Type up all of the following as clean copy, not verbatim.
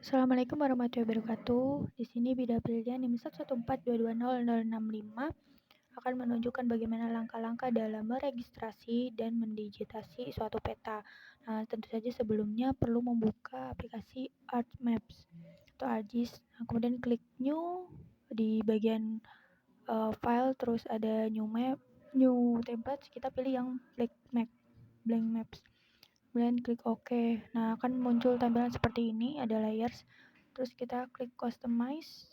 Assalamualaikum warahmatullahi wabarakatuh. Di sini bida pilihan NIM 114220065 akan menunjukkan bagaimana langkah-langkah dalam meregistrasi dan mendigitasi suatu peta. Nah, tentu saja sebelumnya perlu membuka aplikasi ArcMaps atau ArcGIS. Nah, kemudian klik New di bagian file, terus ada New Templates. Kita pilih yang blank maps. Kemudian klik OK. Nah, akan muncul tampilan seperti ini, ada layers. Terus kita klik customize.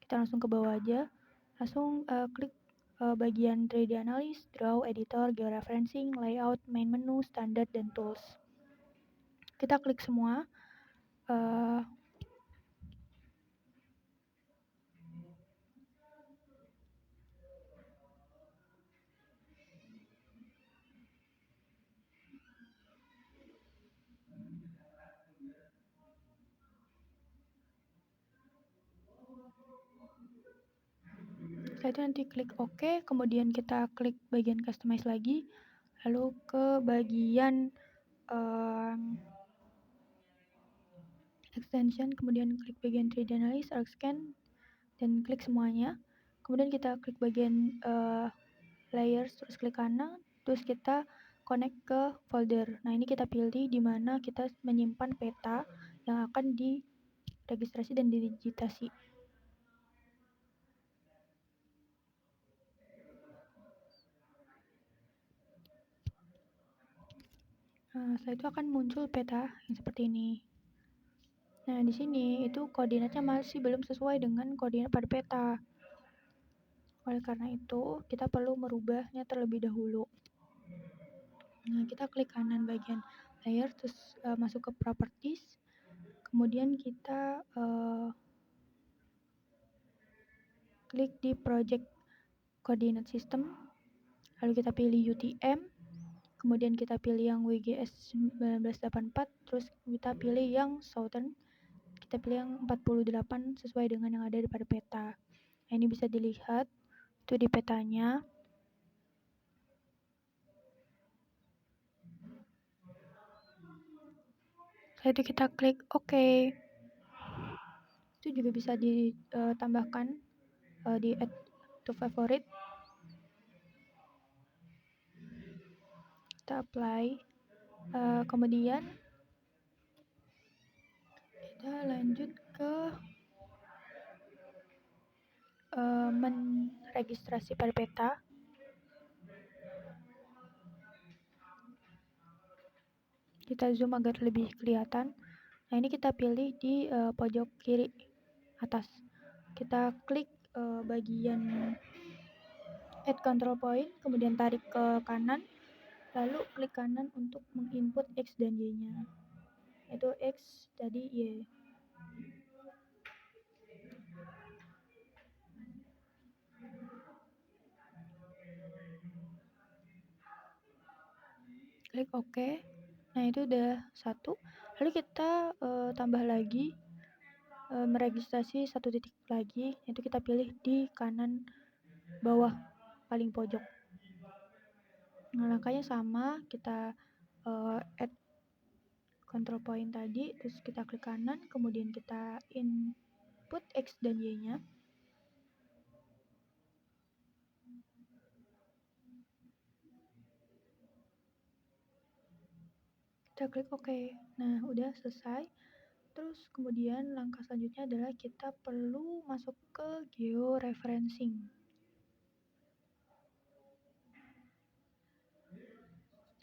Kita langsung ke bawah aja. Langsung klik bagian 3D analysis, draw, editor, georeferencing, layout, main menu, standard, dan tools. Kita klik semua. Setelah itu nanti klik OK, kemudian kita klik bagian customize lagi, lalu ke bagian extension, kemudian klik bagian 3D analysis, ArcScan, dan klik semuanya. Kemudian kita klik bagian layers, terus klik kanan, terus kita connect ke folder. Nah, ini kita pilih di mana kita menyimpan peta yang akan diregistrasi dan didigitasi. Nah, setelah itu akan muncul peta yang seperti ini. Nah, di sini itu koordinatnya masih belum sesuai dengan koordinat pada peta. Oleh karena itu, kita perlu merubahnya terlebih dahulu. Nah, kita klik kanan bagian layer, terus masuk ke properties. Kemudian kita klik di project coordinate system. Lalu kita pilih UTM. Kemudian kita pilih yang WGS 1984. Terus kita pilih yang Southern. Kita pilih yang 48 sesuai dengan yang ada pada peta. Nah, ini bisa dilihat itu di petanya. Setelah itu kita klik OK. Itu juga bisa ditambahkan di add to favorite. Kita apply. Kemudian kita lanjut ke menregistrasi pada peta. Kita zoom agar lebih kelihatan. Nah, ini kita pilih di pojok kiri atas. Kita klik bagian add control point, kemudian tarik ke kanan, lalu klik kanan untuk menginput X dan Y-nya. Itu X, tadi Y. Klik OK. Nah, itu udah satu. Lalu kita tambah lagi meregistrasi satu titik lagi. Itu kita pilih di kanan bawah paling pojok. Nah, langkahnya sama. Kita add control point tadi, terus kita klik kanan, kemudian kita input X dan Y-nya. Kita klik OK. Nah, udah selesai. Terus kemudian langkah selanjutnya adalah kita perlu masuk ke georeferencing.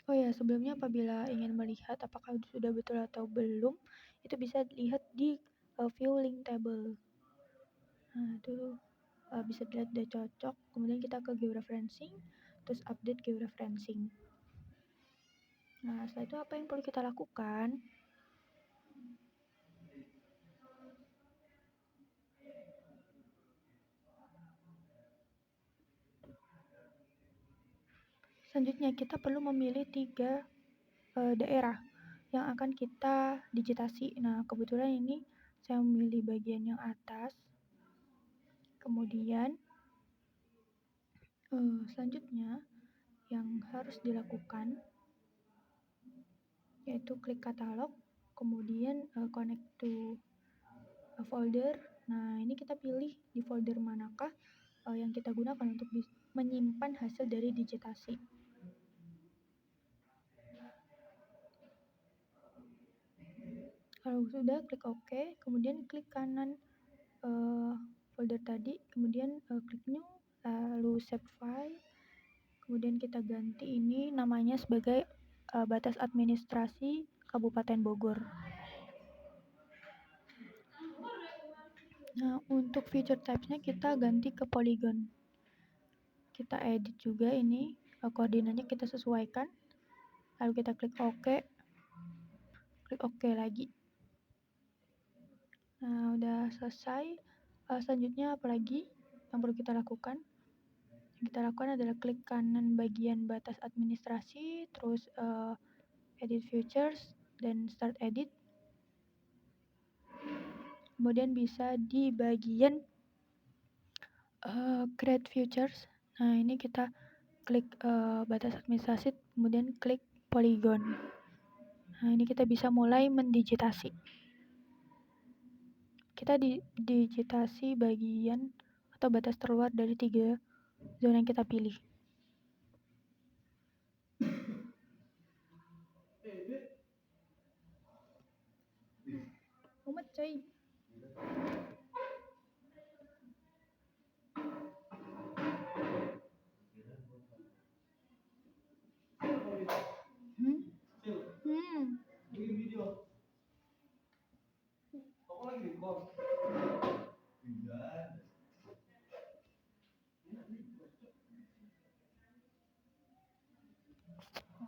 Oh ya, sebelumnya apabila ingin melihat apakah sudah betul atau belum, itu bisa dilihat di view link table. Nah, itu bisa dilihat udah cocok. Kemudian kita ke georeferencing, terus update georeferencing. Nah, setelah itu apa yang perlu kita lakukan? Selanjutnya kita perlu memilih 3 daerah yang akan kita digitasi. Nah, kebetulan ini saya memilih bagian yang atas. Kemudian selanjutnya yang harus dilakukan yaitu klik katalog, kemudian connect to folder. Nah, ini kita pilih di folder manakah yang kita gunakan untuk menyimpan hasil dari digitasi. Kalau sudah, klik OK, kemudian klik kanan folder tadi, kemudian klik New, lalu Save File, kemudian kita ganti ini namanya sebagai batas administrasi Kabupaten Bogor. Nah, untuk feature types-nya kita ganti ke polygon. Kita edit juga ini, koordinatnya kita sesuaikan. Lalu kita klik OK. Klik OK lagi. Nah, udah selesai. Selanjutnya apa lagi yang perlu kita lakukan? Yang kita lakukan adalah klik kanan bagian batas administrasi, terus edit features, dan start edit. Kemudian bisa di bagian create features. Nah, ini kita klik batas administrasi, kemudian klik polygon. Nah, ini kita bisa mulai mendigitasi. Kita digitasi bagian atau batas terluar dari 3 zona yang kita pilih. Mumet coy.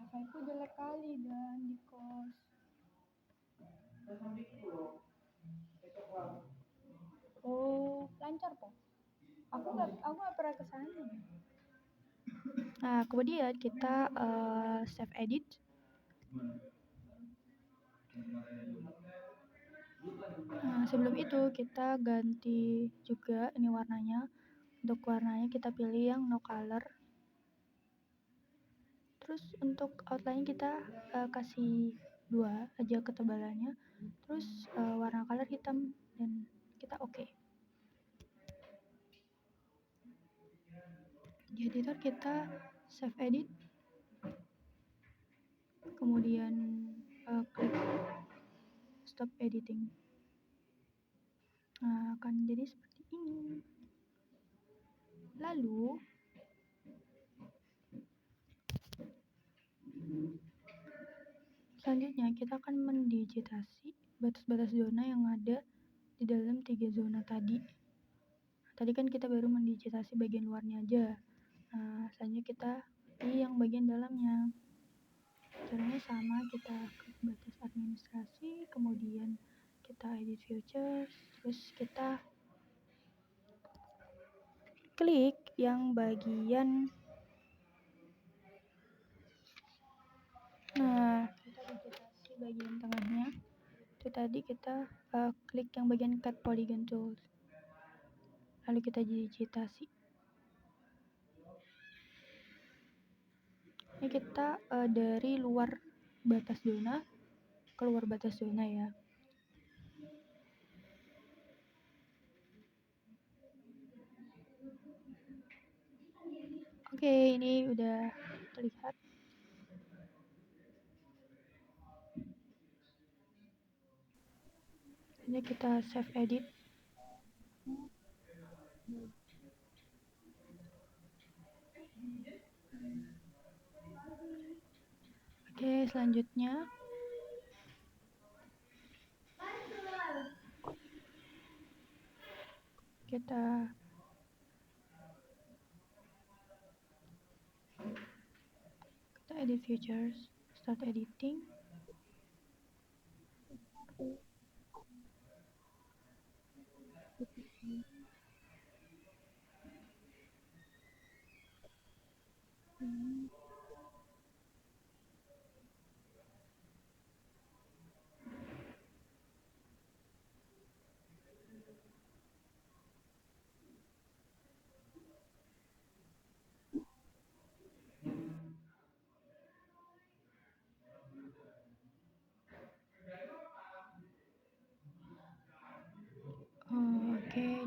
Wifi-ku jelek kali dan di kos. Oh, lancar kok. Aku nggak pernah kesana. Nah, kemudian kita save edit. Nah, sebelum itu kita ganti juga ini warnanya. Untuk warnanya kita pilih yang no color. Terus untuk outline kita kasih 2 aja ketebalannya. Terus warna color hitam dan kita OK. Di editor kita save edit. Kemudian klik stop editing. Nah, akan jadi seperti ini. Lalu selanjutnya kita akan mendigitasi batas-batas zona yang ada di dalam 3 zona tadi. Tadi kan kita baru mendigitasi bagian luarnya aja. Nah, selanjutnya kita pilih yang bagian dalamnya. Caranya sama, kita klik batas administrasi, kemudian kita edit features, terus kita klik yang bagian kita digitasi bagian tengahnya. Itu tadi kita klik yang bagian cut polygon tools. Lalu kita digitasi. Ini kita dari luar batas zona keluar batas zona ya. Oke, ini udah terlihat. Ini kita save edit. Oke, selanjutnya kita edit features, start editing.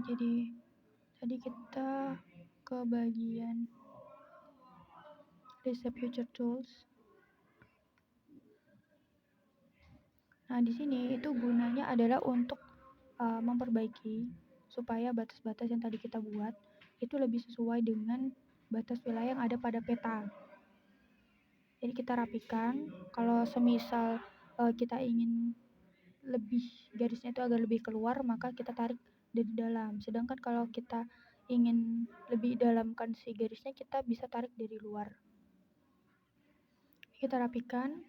jadi tadi kita ke bagian Reset Future Tools. Nah, di sini itu gunanya adalah untuk memperbaiki supaya batas-batas yang tadi kita buat itu lebih sesuai dengan batas wilayah yang ada pada peta. Jadi kita rapikan, kalau semisal kita ingin lebih garisnya itu agak lebih keluar, maka kita tarik dari dalam. Sedangkan kalau kita ingin lebih dalamkan si garisnya, kita bisa tarik dari luar. Kita rapikan.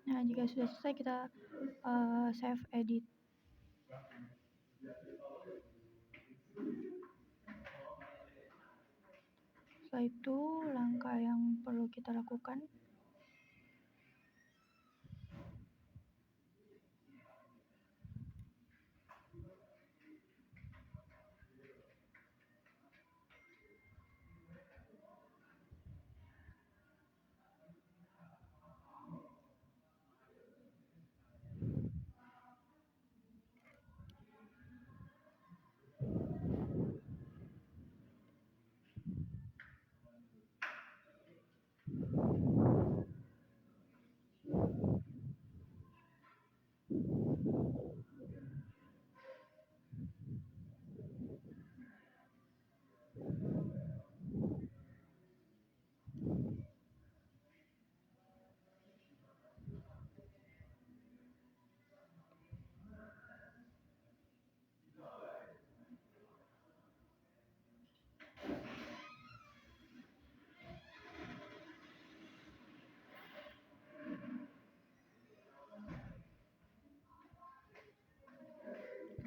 Nah, jika sudah selesai kita save edit. Setelah itu langkah yang perlu kita lakukan,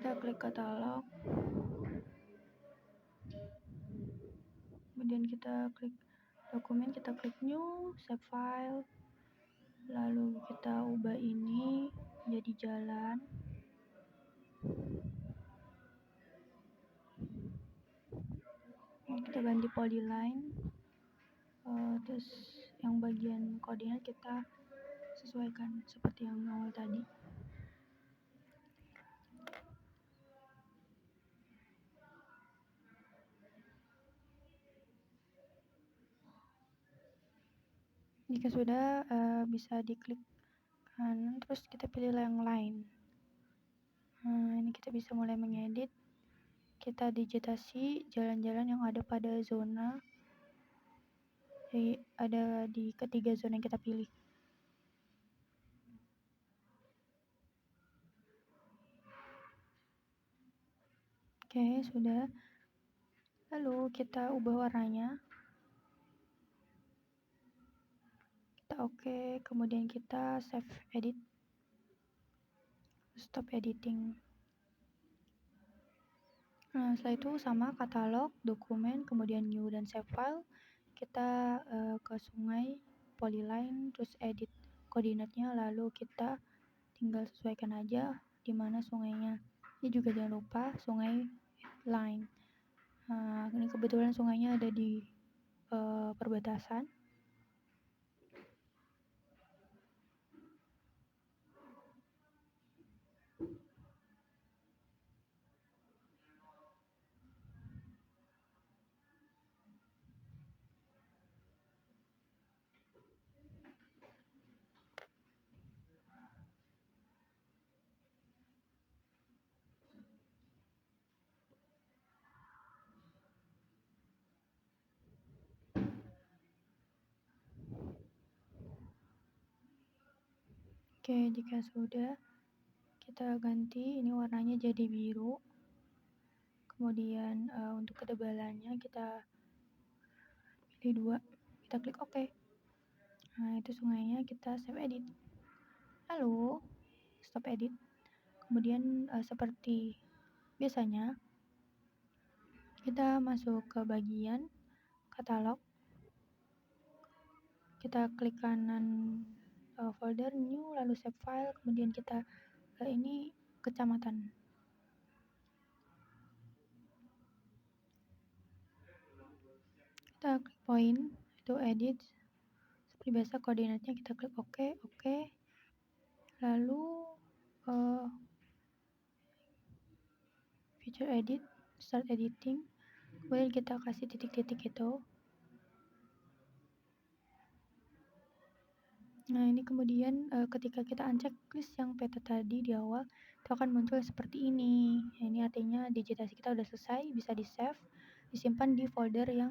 kita klik katalog, kemudian kita klik dokumen, kita klik new, save file, lalu kita ubah ini jadi jalan. Kita ganti polyline, terus yang bagian koordinat kita sesuaikan seperti yang awal tadi. Jika sudah, bisa diklik kanan, terus kita pilih yang lain. Nah, ini kita bisa mulai mengedit. Kita digitasi jalan-jalan yang ada pada zona, jadi ada di ketiga zona yang kita pilih. Oke, sudah. Lalu kita ubah warnanya. Kita oke, kemudian kita save edit. Stop editing. Nah, setelah itu sama katalog, dokumen, kemudian new dan save file. Kita ke sungai, polyline, terus edit koordinatnya, lalu kita tinggal sesuaikan aja di mana sungainya. Ini juga jangan lupa sungai line. Nah, ini kebetulan sungainya ada di perbatasan. Oke, jika sudah, kita ganti ini warnanya jadi biru. Kemudian untuk ketebalannya kita pilih 2, kita klik OK. Nah, itu sungainya, kita save edit. Lalu stop edit. Kemudian seperti biasanya kita masuk ke bagian katalog, kita klik kanan folder new, lalu save file, kemudian kita ini kecamatan. Kita klik point, itu edit. Seperti biasa koordinatnya kita klik oke. Lalu feature edit, start editing. Kemudian kita kasih titik-titik itu. Nah, ini kemudian ketika kita unchecklist yang peta tadi di awal, itu akan muncul seperti ini. Nah, ini artinya digitasi kita udah selesai, bisa di-save, disimpan di folder yang